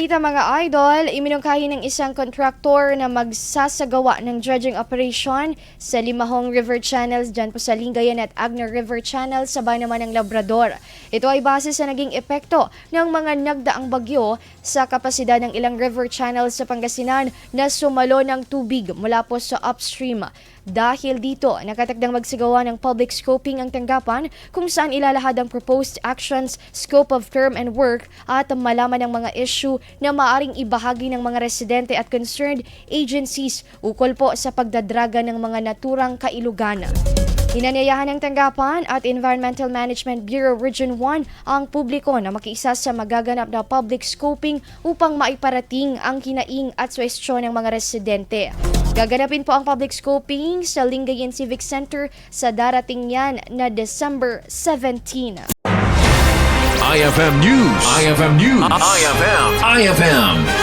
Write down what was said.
Ita mga idol, iminungkahi ng isang kontraktor na magsasagawa ng dredging operation sa Limahong River Channels dyan po sa Lingayen at Agno River Channel sabay naman ng Labrador. Ito ay base sa naging epekto ng mga nagdaang bagyo sa kapasidad ng ilang river channels sa Pangasinan na sumalo ng tubig mula po sa upstream. Dahil dito, nakatakdang magsagawa ng public scoping ang tanggapan kung saan ilalahad ang proposed actions, scope of term and work at malaman ng mga issue na maaring ibahagi ng mga residente at concerned agencies ukol po sa pagdadraga ng mga naturang kailugan. Inanyayahan ng tanggapan at Environmental Management Bureau Region 1 ang publiko na makiisa sa magaganap na public scoping upang maiparating ang kinaing at suwestyon ng mga residente. Gaganapin po ang public scoping sa Lingayen Civic Center sa darating yan na December 17. IFM News. IFM News. IFM.